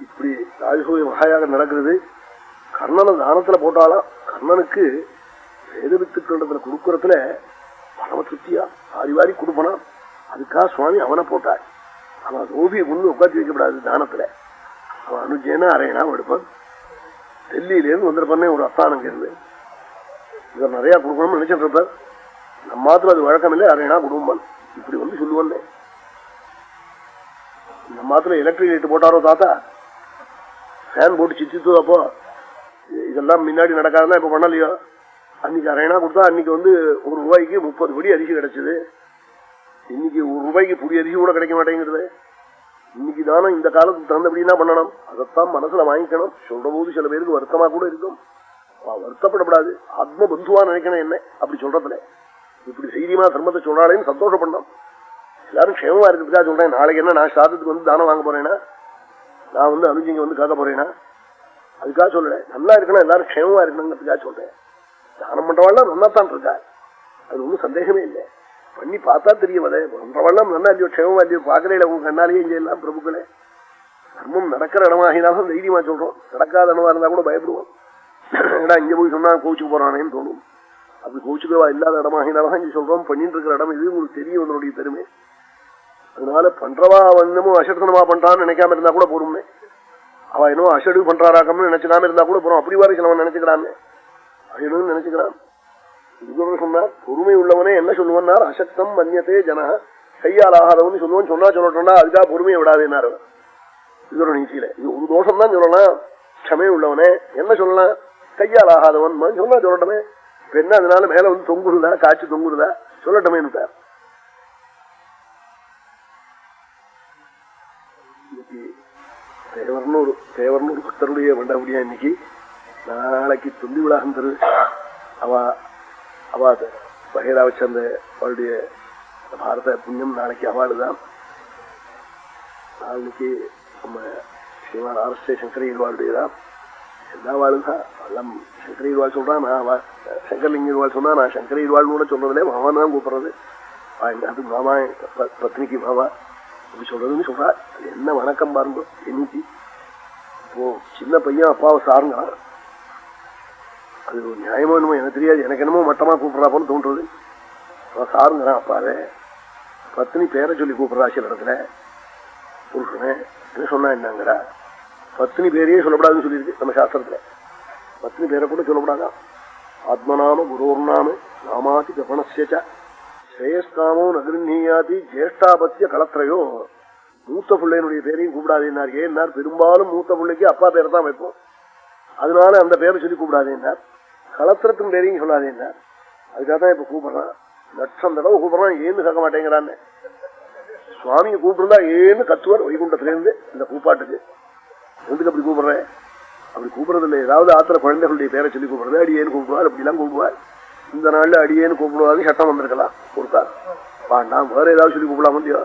இப்படி ராஜசூய மகாயாகம் நடக்கிறது. கர்ணனை தானத்துல போட்டாலாம். கர்ணனுக்கு வேத வித்துக்களிடத்துல கொடுக்கறதுல பரம திருப்தியா வாரி வாரி கொடுப்பனா. அதுக்காக சுவாமி அவனை போட்டார். அவன் ஓவிய கொண்டு உட்காந்து வைக்கப்படாது தானத்துல. அவன் அனுஜேனா அரையனா எடுப்பான். டெல்லியிலேருந்து வந்திருப்பானே ஒரு அஸ்தானம் இருந்து இவர் நிறைய கொடுக்கணும்னு நினைச்சிட்டு இருப்பார். நம்ம மாத்திரம் அது வழக்கம் இல்லை. அரையனா குடும்பம் இப்படி வந்து சொல்லுவானே. நம்ம மாத்திரம் எலக்ட்ரிக் லைட் போட்டாரோ தாத்தா, ஃபேன் போட்டு சித்தித்து. அப்போ இதெல்லாம் முன்னாடி நடக்காதுன்னா இப்ப பண்ணலையோ. அன்னைக்கு அரையனா கொடுத்தா அன்னைக்கு வந்து ஒரு ரூபாய்க்கு 30 படி அரிசி கிடைச்சது. இன்னைக்கு ஒரு ரூபாய்க்கு புடி அரிசி கூட கிடைக்க மாட்டேங்கிறது. இன்னைக்கு தானே இந்த காலத்துக்கு தகுந்தபடினா பண்ணணும். அதைத்தான் மனசுல வாங்கிக்கணும். சொல்ற போது சில பேருக்கு வருத்தமா கூட இருக்கும். வருத்தப்படப்படாது. ஆத்ம பந்துவா நினைக்கணும் என்ன அப்படி சொல்றதுல. இப்படி தைரியமா தர்மத்தை சொல்றாளேன்னு சந்தோஷப்படணும். எல்லாரும் க்ஷேமமா இருக்கிறதுக்காக சொல்றேன். நாளைக்கு என்ன நான் சாதத்துக்கு வந்து தானம் வாங்க போறேன்னா, நான் வந்து அனுஜிங்க வந்து கேட்க போறேன்னா அதுக்காக சொல்லல. நல்லா இருக்கணும், எல்லாரும் க்ஷேமமா இருக்கணுங்கிறதுக்காக சொல்றேன். தானம் பண்றவாள்லாம் நல்லாத்தான் இருக்கா, அது ஒன்றும் சந்தேகமே இல்லை. பண்ணி பார்த்தா தெரியும். அதை பண்றவாள்லாம் நல்லா இல்லையோ க்ஷேமமா இல்லையோ பார்க்கலையில உங்க கண்ணாலேயே இங்க எல்லாம் பிரபுக்களே. தர்மம் நடக்கிற இடமாகினாலும் தைரியமா சொல்றோம். நடக்காத இடமா இருந்தா கூட பயப்படுவோம். ஏன்னா இங்க போய் சொன்னா கோச்சுக்கு போறானேன்னு தோணும். அப்படி கோச்சுக்கவா இல்லாத இடமாகினாலும் இங்க சொல்றோம். பண்ணிட்டு இருக்கிற இடம் இது உங்களுக்கு தெரியும் உங்களுடைய பெருமை. அதனால பண்றவா வந்தமும் அசடத்தனமா பண்றான்னு நினைக்காம இருந்தா கூட போறோம்னே. அவ இன்னும் அசடு பண்றாராக்கம்னு நினைச்சுக்காம இருந்தா கூட போறோம். அப்படி வாரி சிலவன் நினைச்சுக்கிறான்னு அசடுன்னு நினைச்சுக்கிறான். சொன்னார் பொறுமை உள்ளவனே என்ன சொல்லுவன்னார், அசக்தம் மன்யத்தே ஜன, கையால் ஆகாதவன்னு சொல்லுவோம். சொன்னா சொல்லட்டா அதுக்காக பொறுமையை விடாதேன்னாரு. இது ஒரு நீச்சியில இது ஒரு தோஷம் தான் சொல்லலாம். க்ஷமை உள்ளவனே என்ன சொல்லலாம், கையால் ஆகாதவன் சொன்னா சொல்லட்டமே. இப்ப என்ன அதனால மேல வந்து தொங்குறதா, காய்ச்சி தொங்குறதா, சொல்லட்டமேன்னுட்டார். தேவர்னு ஒரு பக்தருடைய மண்டபடியா இன்னைக்கு. நாளைக்கு துண்டி விழாகம் தரு. அவ பகேரா வச்ச அவளுடைய பாரத புண்ணியம் நாளைக்கு அவாளுதான். நாளைக்கு நம்ம ஸ்ரீமான் ஆர்எஸ்ஏ சங்கரீர்வாளுடையதான். எல்லா வாளுதான். எல்லாம் சங்கரீர்வாள் சொல்றான். நான் சங்கர்லிங்கர்வாள் சொன்னா நான் சங்கரீர்வாள்னு கூட சொல்றதுல மாமா தான் கூப்பிடுறது. அது மாமா பத்னிக்கு மாமா அப்படி சொல்றதுன்னு சொல்றா. அது என்ன வணக்கம் பாருங்க. இன்னைக்கு இப்போ சின்ன பையன் அப்பாவை சாருங்கிறான். அது ஒரு நியாயமா என்னமோ எனக்கு தெரியாது. எனக்கு என்னமோ மட்டமா கூப்பிடுறாப்போன்னு தோன்றது. சாருங்கிறான் அப்பாவே. பத்னி பேரை சொல்லி கூப்பிடுறா சில இடத்துல. புருஷனே என்ன சொன்னா என்னங்கிறா. பத்னி பேரையே சொல்லப்படாதுன்னு சொல்லியிருக்கு நம்ம சாஸ்திரத்துல. பத்னி பேரை கூட சொல்லப்படாதான். ஆத்மநாம குரோர்நாம நாமாதி ஜபனஸ்ய ஸ்ரேயஸ்காமோ நகிருநீயாதி ஜேஷ்டாபத்திய களத்திரையோ. மூத்த பிள்ளையினுடைய பேரையும் கூப்பிடாதேன்னார். ஏன்னார், பெரும்பாலும் மூத்த பிள்ளைக்கு அப்பா பேரை தான் வைப்போம். அதனால அந்த பேரை சொல்லி கூப்பிடாதேன்னார். களத்திரத்தின் பேரையும் சொல்லாதேன்னார். அதுக்காக தான் இப்ப கூப்பிடுறான். லட்சம் தடவை கூப்பிடுறான். ஏன்னு கேட்க மாட்டேங்கிறான்னு. சுவாமியை கூப்பிட்டுருந்தா ஏன்னு கத்துவார் வைகுண்டத்திலேருந்து இந்த கூப்பாட்டுக்கு. எதுக்கு அப்படி கூப்பிடுறேன்? அப்படி கூப்பிடுறது இல்லை. ஏதாவது ஆத்திர குழந்தைகளுடைய பேரை சொல்லி கூப்பிடுறது. அடியேன்னு கூப்பிடுவார். அப்படிலாம் கூப்பிடுவார். இந்த நாள்ல அடியேன்னு கூப்பிடுவாரு. சட்டம் வந்திருக்கலாம். கொடுத்தார். வேண்டாம் வேற ஏதாவது சொல்லி கூப்பிடலாம் இல்லையோ.